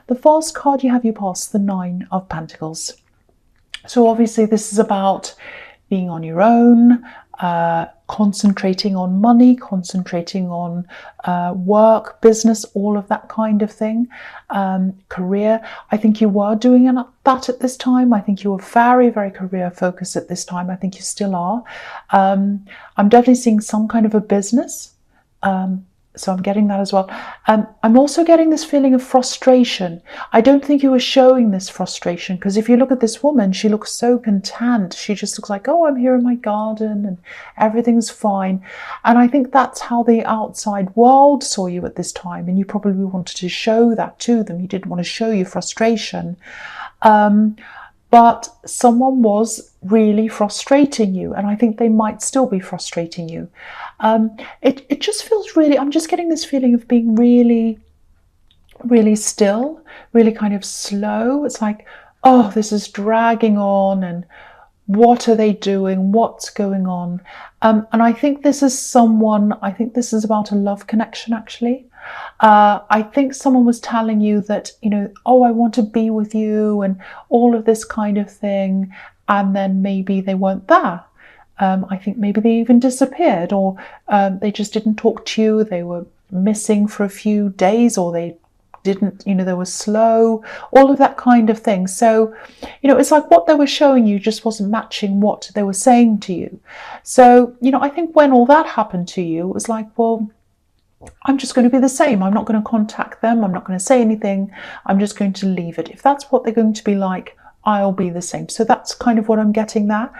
the first card you have you pass, the Nine of Pentacles. So obviously this is about being on your own, concentrating on money, concentrating on work, business, all of that kind of thing, career. I think you were doing that at this time. I think you were very, very career focused at this time. I think you still are. I'm definitely seeing some kind of a business. So I'm getting that as well. I'm also getting this feeling of frustration. I don't think you were showing this frustration, because if you look at this woman, she looks so content. She just looks like, oh, I'm here in my garden and everything's fine. And I think that's how the outside world saw you at this time. And you probably wanted to show that to them. You didn't want to show your frustration. But someone was really frustrating you, and I think they might still be frustrating you. It just feels really, I'm just getting this feeling of being really, really still, really kind of slow. It's like, oh, this is dragging on, and what are they doing? What's going on? And I think this is someone, I think this is about a love connection, actually. I think someone was telling you that, you know, oh, I want to be with you and all of this kind of thing. And then maybe they weren't there. I think maybe they even disappeared, or they just didn't talk to you. They were missing for a few days, or they didn't, you know, they were slow, all of that kind of thing. So, you know, it's like what they were showing you just wasn't matching what they were saying to you. So, you know, I think when all that happened to you, it was like, well, I'm just going to be the same. I'm not going to contact them. I'm not going to say anything. I'm just going to leave it. If that's what they're going to be like, I'll be the same. So that's kind of what I'm getting there.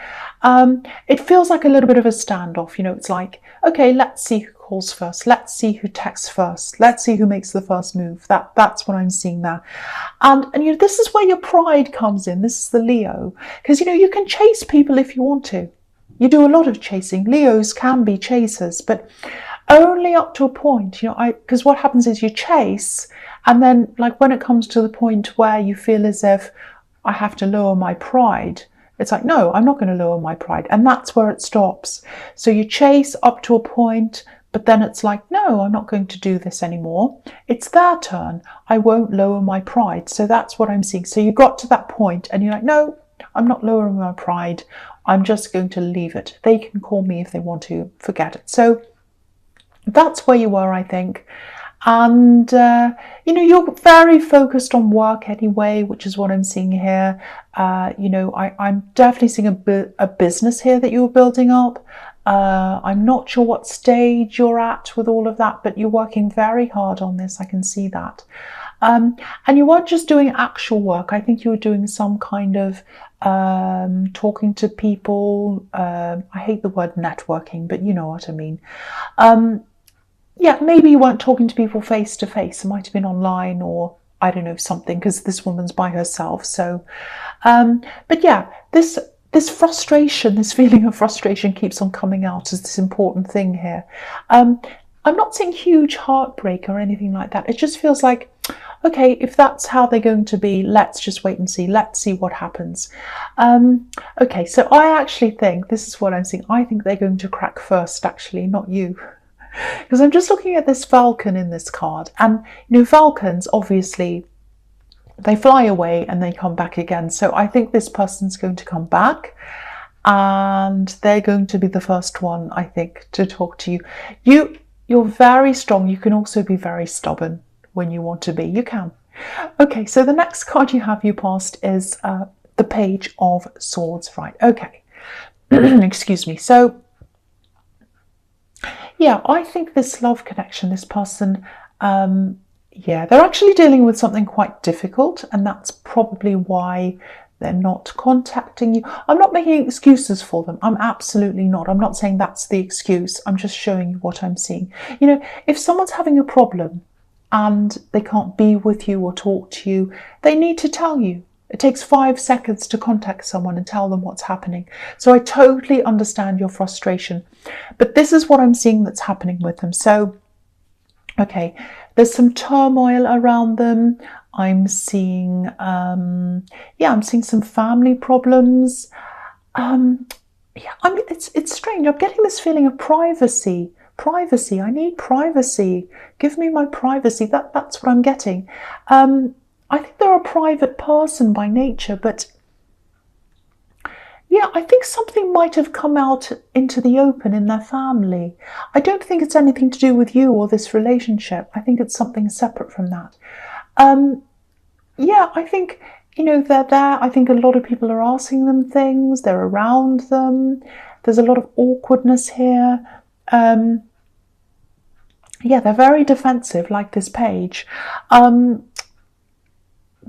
It feels like a little bit of a standoff. You know, it's like, okay, let's see who calls first. Let's see who texts first. Let's see who makes the first move. That's what I'm seeing there. And you know, this is where your pride comes in. This is the Leo. Because, you know, you can chase people if you want to. You do a lot of chasing. Leos can be chasers, but only up to a point, you know, because what happens is you chase, and then like when it comes to the point where you feel as if I have to lower my pride, it's like, no, I'm not going to lower my pride. And that's where it stops. So you chase up to a point, but then it's like, no, I'm not going to do this anymore. It's their turn. I won't lower my pride. So that's what I'm seeing. So you got to that point and you're like, no, I'm not lowering my pride. I'm just going to leave it. They can call me if they want to, forget it. So that's where you were, I think. And, you know, you're very focused on work anyway, which is what I'm seeing here. You know, I'm definitely seeing a business here that you're building up. I'm not sure what stage you're at with all of that, but you're working very hard on this. I can see that. And you weren't just doing actual work. I think you were doing some kind of talking to people. I hate the word networking, but you know what I mean. Yeah, maybe you weren't talking to people face to face. It might have been online, or I don't know, something, because this woman's by herself. So, but yeah, this frustration, this feeling of frustration keeps on coming out as this important thing here. I'm not seeing huge heartbreak or anything like that. It just feels like, okay, if that's how they're going to be, let's just wait and see. Let's see what happens. Okay, so I actually think, this is what I'm seeing, I think they're going to crack first, actually, not you. Because I'm just looking at this falcon in this card, and you know, falcons, obviously, they fly away and they come back again. So I think this person's going to come back, and they're going to be the first one, I think, to talk to you. You're very strong. You can also be very stubborn when you want to be. You can. Okay, so the next card you have you passed is the Page of Swords. Right, okay. Excuse me. So yeah, I think this love connection, this person, yeah, they're actually dealing with something quite difficult, and that's probably why they're not contacting you. I'm not making excuses for them. I'm absolutely not. I'm not saying that's the excuse. I'm just showing you what I'm seeing. You know, if someone's having a problem and they can't be with you or talk to you, they need to tell you. It takes 5 seconds to contact someone and tell them what's happening. So I totally understand your frustration, but this is what I'm seeing that's happening with them. So, okay, there's some turmoil around them. I'm seeing, yeah, I'm seeing some family problems. Yeah, I mean, it's strange. I'm getting this feeling of privacy. I need privacy. Give me my privacy. That's what I'm getting. I think they're a private person by nature, but yeah, I think something might have come out into the open in their family. I don't think it's anything to do with you or this relationship. I think it's something separate from that. Yeah, I think, they're there. I think a lot of people are asking them things. They're around them. There's a lot of awkwardness here. Yeah, they're very defensive, like this page.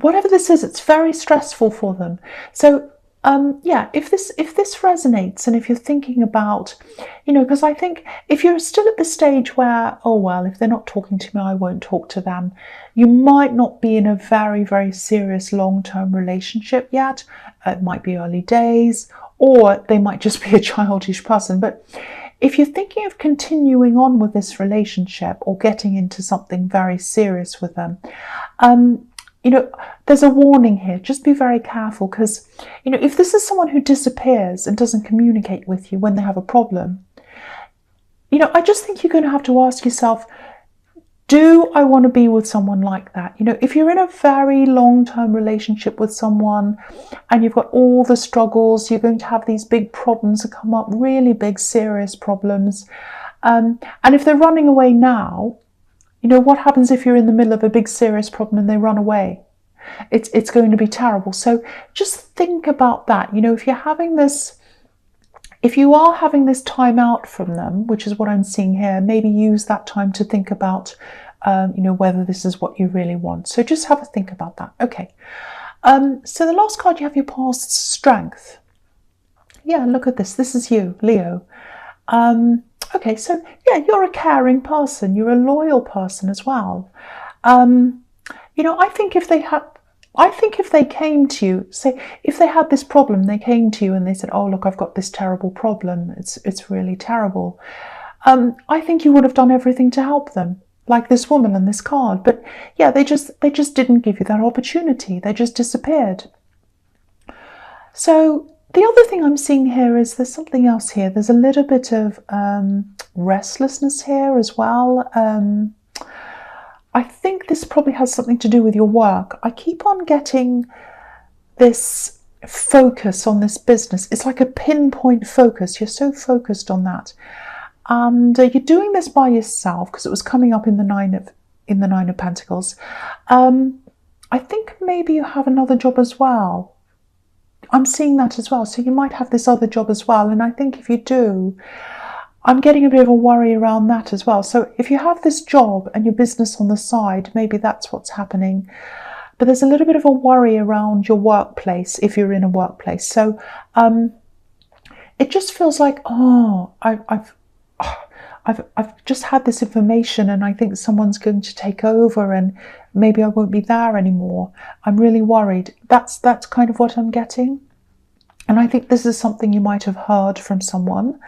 Whatever this is, it's very stressful for them. So yeah, if this resonates, and if you're thinking about, because I think if you're still at the stage where, oh well, if they're not talking to me, I won't talk to them, you might not be in a very, very serious long-term relationship yet. It might be early days, or they might just be a childish person. But if you're thinking of continuing on with this relationship or getting into something very serious with them, there's a warning here. Just be very careful, because, if this is someone who disappears and doesn't communicate with you when they have a problem, I just think you're going to have to ask yourself, do I want to be with someone like that? If you're in a very long-term relationship with someone and you've got all the struggles, you're going to have these big problems that come up, really big, serious problems. And if they're running away now, what happens if you're in the middle of a big, serious problem and they run away? It's going to be terrible. So just think about that. If you are having this time out from them, which is what I'm seeing here, maybe use that time to think about, whether this is what you really want. So just have a think about that. Okay. So the last card, you have your past strength. Yeah, look at this. This is you, Leo. Okay, so yeah, you're a caring person. You're a loyal person as well. I think if they came to you, say, if they had this problem, they came to you and they said, oh, look, I've got this terrible problem. It's really terrible. I think you would have done everything to help them, like this woman on this card. But yeah, they just didn't give you that opportunity. They just disappeared. So the other thing I'm seeing here is there's something else here. There's a little bit of restlessness here as well. I think this probably has something to do with your work. I keep on getting this focus on this business. It's like a pinpoint focus. You're so focused on that. And you're doing this by yourself, because it was coming up in the Nine of Pentacles. I think maybe you have another job as well. I'm seeing that as well. So you might have this other job as well. And I think if you do, I'm getting a bit of a worry around that as well. So if you have this job and your business on the side, maybe that's what's happening. But there's a little bit of a worry around your workplace if you're in a workplace. So it just feels like, oh, I've just had this information and I think someone's going to take over and maybe I won't be there anymore. I'm really worried. That's kind of what I'm getting. And I think this is something you might have heard from someone.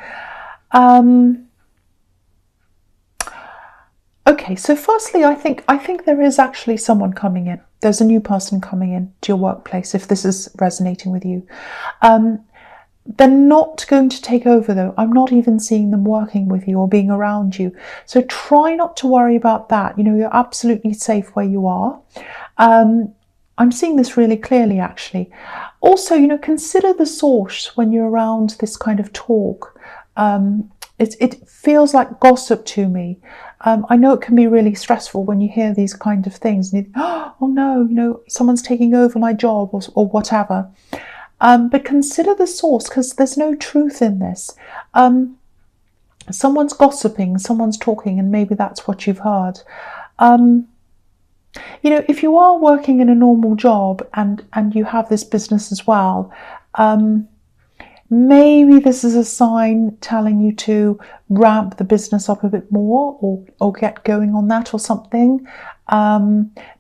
Okay, so firstly, I think there is actually someone coming in. There's a new person coming in to your workplace, if this is resonating with you. They're not going to take over though. I'm not even seeing them working with you or being around you. So try not to worry about that. You're absolutely safe where you are. I'm seeing this really clearly, actually. Also, consider the source when you're around this kind of talk. It feels like gossip to me. I know it can be really stressful when you hear these kind of things. And oh no, someone's taking over my job or whatever. But consider the source, because there's no truth in this. Someone's gossiping, someone's talking, and maybe that's what you've heard. If you are working in a normal job and you have this business as well, maybe this is a sign telling you to ramp the business up a bit more or get going on that or something.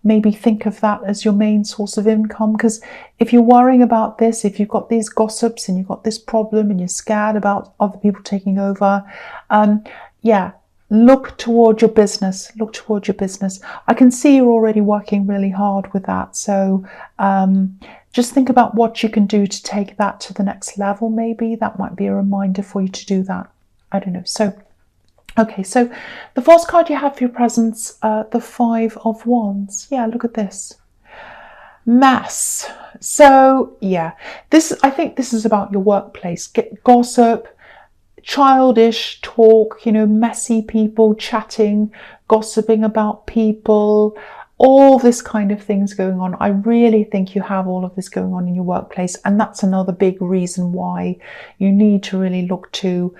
Maybe think of that as your main source of income, because if you're worrying about this, if you've got these gossips and you've got this problem and you're scared about other people taking over, look toward your business. Look toward your business. I can see you're already working really hard with that. So just think about what you can do to take that to the next level. Maybe that might be a reminder for you to do that. I don't know. So, okay, so the first card you have for your presence, the Five of Wands. Yeah, look at this. Mess. So yeah, I think this is about your workplace. Get gossip, childish talk, messy people chatting, gossiping about people, all this kind of things going on. I really think you have all of this going on in your workplace, and that's another big reason why you need to really look to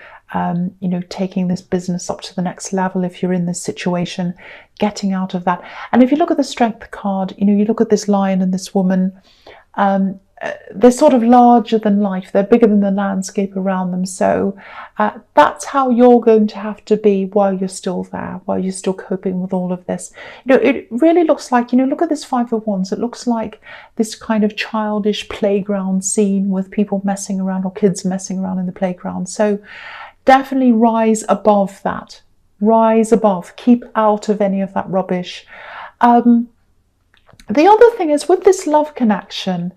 taking this business up to the next level. If you're in this situation, getting out of that. And if you look at the strength card, you look at this lion and this woman, they're sort of larger than life. They're bigger than the landscape around them. So that's how you're going to have to be while you're still there, while you're still coping with all of this. It really looks like, look at this Five of Wands. It looks like this kind of childish playground scene with people messing around, or kids messing around in the playground. So definitely rise above that. Rise above. Keep out of any of that rubbish. The other thing is, with this love connection,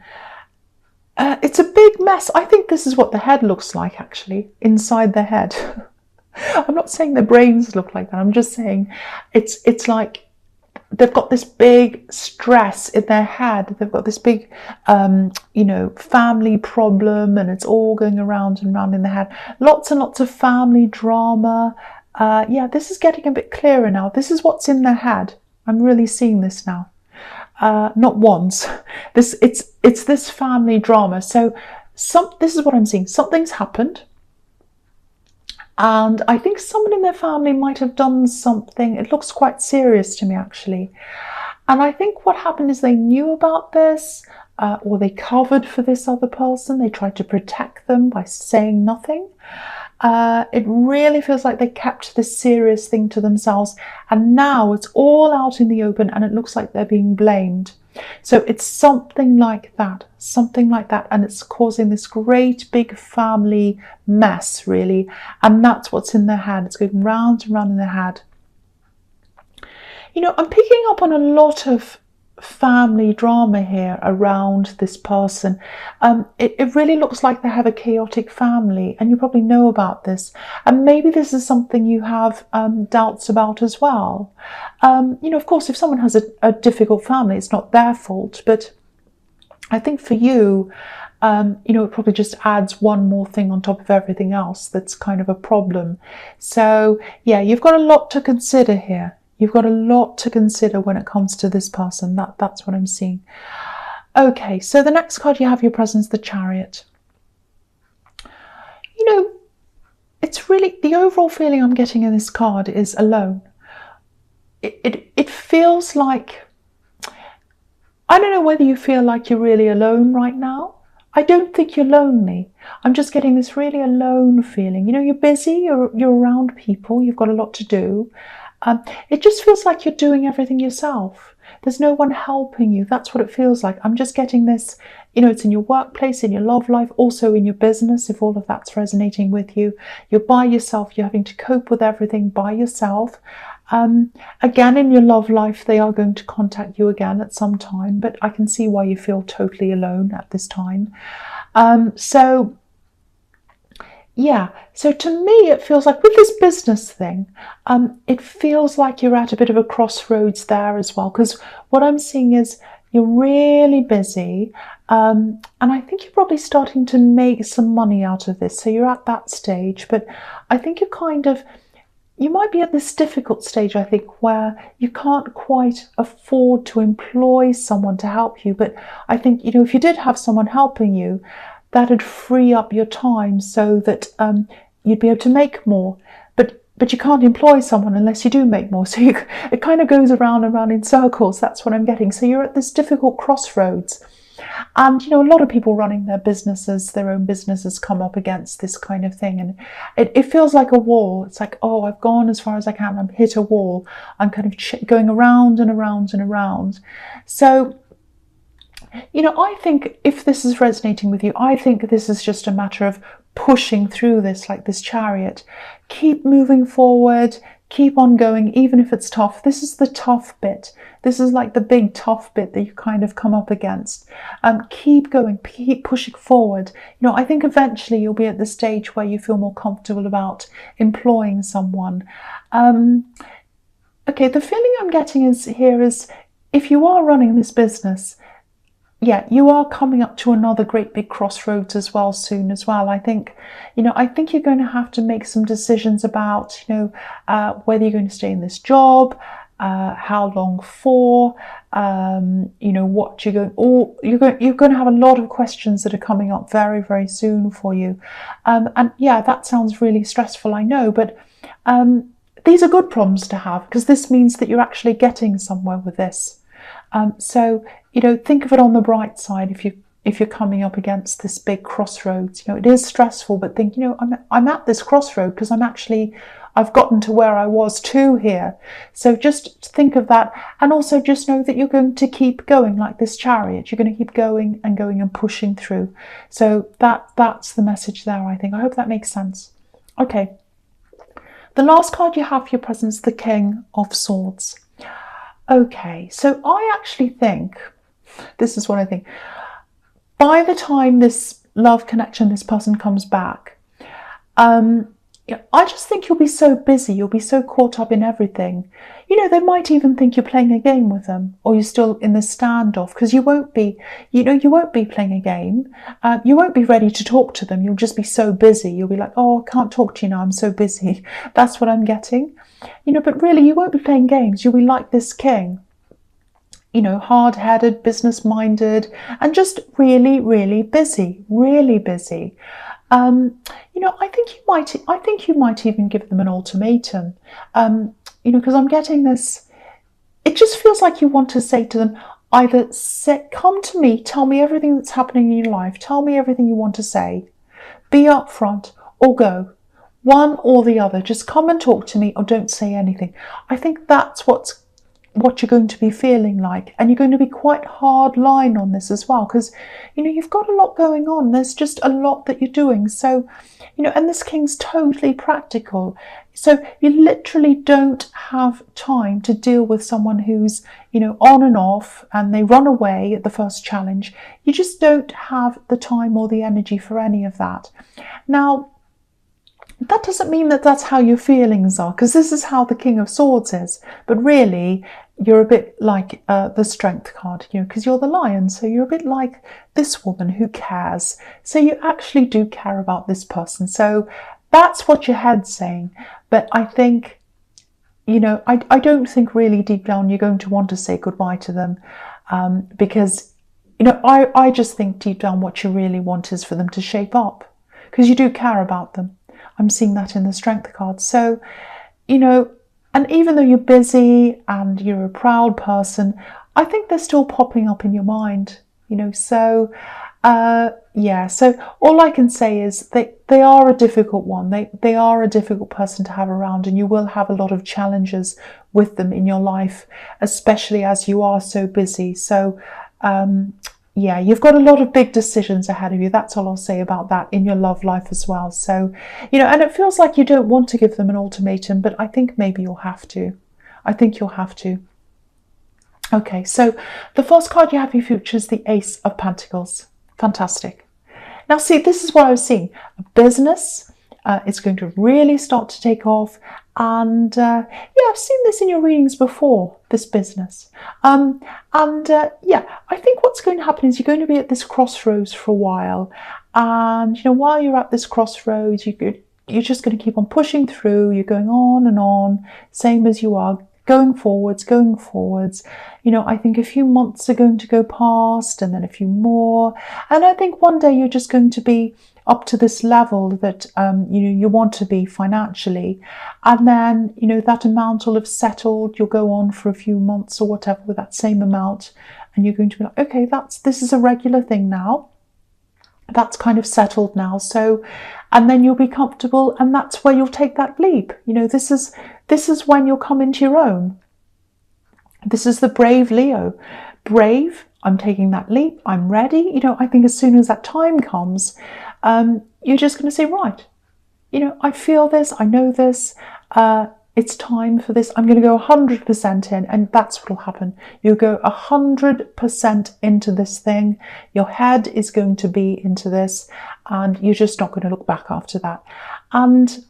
it's a big mess. I think this is what the head looks like, actually, inside the head. I'm not saying their brains look like that. I'm just saying it's like they've got this big stress in their head. They've got this big, family problem, and it's all going around and around in their head. Lots and lots of family drama. This is getting a bit clearer now. This is what's in their head. I'm really seeing this now. Not once. It's this family drama. So this is what I'm seeing. Something's happened, and I think someone in their family might have done something. It looks quite serious to me, actually. And I think what happened is they knew about this, or they covered for this other person. They tried to protect them by saying nothing. It really feels like they kept this serious thing to themselves, and now it's all out in the open, and it looks like they're being blamed. So it's something like that, and it's causing this great big family mess, really, and that's what's in their head. It's going round and round in their head. I'm picking up on a lot of family drama here around this person. It really looks like they have a chaotic family, and you probably know about this, and maybe this is something you have doubts about as well. Of course, if someone has a difficult family, it's not their fault, but I think for you, it probably just adds one more thing on top of everything else that's kind of a problem. So yeah, you've got a lot to consider here. You've got a lot to consider when it comes to this person. That's what I'm seeing. Okay, so the next card you have your presence, the Chariot. It's really, the overall feeling I'm getting in this card is alone. It feels like, I don't know whether you feel like you're really alone right now. I don't think you're lonely. I'm just getting this really alone feeling. You're busy, you're around people, you've got a lot to do. It just feels like you're doing everything yourself. There's no one helping you. That's what it feels like. I'm just getting this, it's in your workplace, in your love life, also in your business, if all of that's resonating with you. You're by yourself. You're having to cope with everything by yourself. Again, in your love life, they are going to contact you again at some time, but I can see why you feel totally alone at this time. So to me, it feels like with this business thing, it feels like you're at a bit of a crossroads there as well, because what I'm seeing is you're really busy, and I think you're probably starting to make some money out of this. So you're at that stage, but I think you might be at this difficult stage, I think, where you can't quite afford to employ someone to help you. But I think, if you did have someone helping you, that'd free up your time so that you'd be able to make more. But you can't employ someone unless you do make more. So it kind of goes around and around in circles. That's what I'm getting. So you're at this difficult crossroads. And, a lot of people running their own businesses come up against this kind of thing. And it feels like a wall. It's like, oh, I've gone as far as I can. I've hit a wall. I'm kind of going around and around and around. So, I think if this is resonating with you, I think this is just a matter of pushing through this, like this Chariot. Keep moving forward, keep on going, even if it's tough. This is the tough bit. This is like the big tough bit that you kind of come up against. Keep going, keep pushing forward. I think eventually you'll be at the stage where you feel more comfortable about employing someone. Okay, the feeling I'm getting is if you are running this business, yeah, you are coming up to another great big crossroads as well soon as well. I think, I think you're going to have to make some decisions about, whether you're going to stay in this job, how long for, what you're going, or you're going to have a lot of questions that are coming up very, very soon for you. And yeah, that sounds really stressful, I know, but these are good problems to have, because this means that you're actually getting somewhere with this. So, think of it on the bright side. If you're coming up against this big crossroads, it is stressful, but think, I'm at this crossroad because I've gotten to where I was too here. So just think of that, and also just know that you're going to keep going like this chariot. You're going to keep going and pushing through. So that's the message there, I think. I hope that makes sense. Okay. The last card you have for your present is the King of Swords. Okay, so I actually think, this is what I think, by the time this love connection, this person comes back, I just think you'll be so busy, you'll be so caught up in everything. They might even think you're playing a game with them, or you're still in the standoff, because you won't be, you won't be playing a game. You won't be ready to talk to them. You'll just be so busy. You'll be like, oh, I can't talk to you now, I'm so busy. That's what I'm getting. But really, you won't be playing games. You'll be like this king, hard-headed, business-minded, and just really, really busy, really busy. I think you might even give them an ultimatum, because I'm getting this, it just feels like you want to say to them, either come to me, tell me everything that's happening in your life, tell me everything you want to say, be upfront, or go. One or the other. Just come and talk to me, or don't say anything. I think that's what you're going to be feeling like, and you're going to be quite hard line on this as well, because you've got a lot going on. There's just a lot that you're doing. So and this king's totally practical, so you literally don't have time to deal with someone who's on and off, and they run away at the first challenge. You just don't have the time or the energy for any of that. Now, that doesn't mean that that's how your feelings are, because this is how the King of Swords is. But really, you're a bit like the Strength card, because you're the Lion. So you're a bit like this woman who cares. So you actually do care about this person. So that's what your head's saying. But I think, I don't think really deep down you're going to want to say goodbye to them, because, I just think deep down what you really want is for them to shape up, because you do care about them. I'm seeing that in the Strength card. So, and even though you're busy and you're a proud person, I think they're still popping up in your mind, So, yeah, so all I can say is they are a difficult one. They are a difficult person to have around, and you will have a lot of challenges with them in your life, especially as you are so busy. So, yeah, you've got a lot of big decisions ahead of you. That's all I'll say about that in your love life as well. So, and it feels like you don't want to give them an ultimatum, but I think maybe you'll have to. I think you'll have to. Okay, so the first card you have in your future is the Ace of Pentacles. Fantastic. Now, see, this is what I was seeing. A business is going to really start to take off. And yeah, I've seen this in your readings before, this business. Yeah, I think what's going to happen is you're going to be at this crossroads for a while. And, while you're at this crossroads, you're just going to keep on pushing through. You're going on, same as you are, going forwards. I think a few months are going to go past, and then a few more. And I think one day you're just going to be up to this level that you want to be financially, and then that amount will have settled. You'll go on for a few months or whatever with that same amount, and you're going to be like, okay, this is a regular thing now. That's kind of settled now. So, and then you'll be comfortable, and that's where you'll take that leap. This is when you'll come into your own. This is the brave Leo. Brave, I'm taking that leap, I'm ready. I think as soon as that time comes, you're just going to say, right, I feel this, I know this, it's time for this. I'm going to go 100% in, and that's what will happen. You'll go 100% into this thing. Your head is going to be into this, and you're just not going to look back after that. And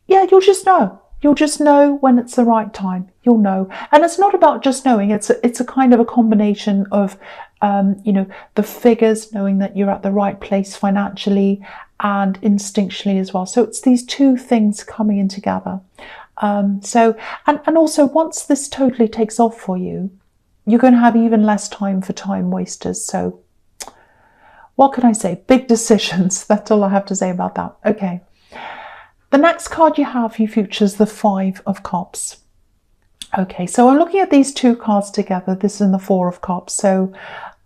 yeah, you'll just know. You'll just know when it's the right time. You'll know. And it's not about just knowing. It's a kind of a combination of You know, the figures, knowing that you're at the right place financially and instinctually as well. So it's these two things coming in together. And also, once this totally takes off for you, you're going to have even less time for time wasters. So what can I say? Big decisions. That's all I have to say about that. Okay. The next card you have for your future is the Five of Cups. Okay, so I'm looking at these two cards together. This is the Four of Cups. So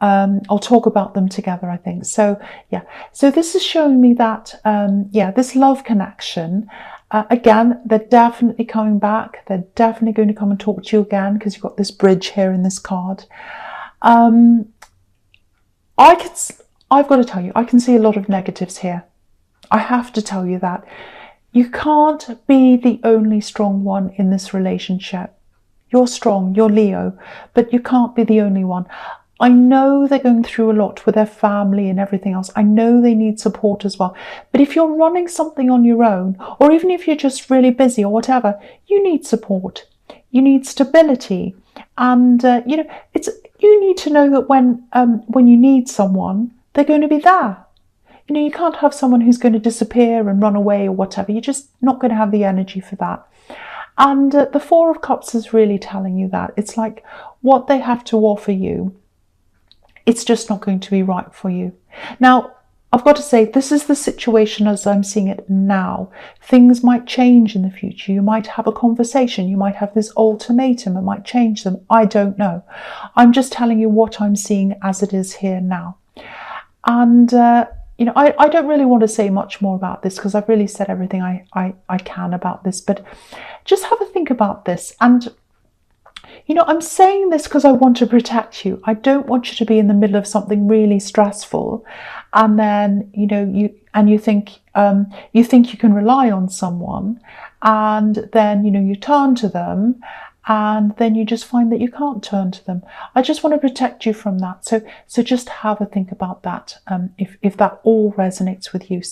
I'll talk about them together, I think. So yeah, so this is showing me that, yeah, this love connection, again, they're definitely coming back. They're definitely going to come and talk to you again, because you've got this bridge here in this card. I've got to tell you, I can see a lot of negatives here. I have to tell you that. You can't be the only strong one in this relationship. You're strong, you're Leo, but you can't be the only one. I know they're going through a lot with their family and everything else. I know they need support as well. But if you're running something on your own, or even if you're just really busy or whatever, you need support. You need stability. And, you know, you need to know that when you need someone, they're going to be there. You know, you can't have someone who's going to disappear and run away or whatever. You're just not going to have the energy for that. And the Four of Cups is really telling you that. It's like what they have to offer you, it's just not going to be right for you. Now, I've got to say, this is the situation as I'm seeing it now. Things might change in the future. You might have a conversation. You might have this ultimatum. It might change them. I don't know. I'm just telling you what I'm seeing as it is here now. And, you know, I don't really want to say much more about this, because I've really said everything I can about this. But just have a think about this. And, you know, I'm saying this because I want to protect you. I don't want you to be in the middle of something really stressful, and then, you know, you think you can rely on someone, and then, you know, you turn to them, and then you just find that you can't turn to them. I just want to protect you from that. So just have a think about that, if that all resonates with you.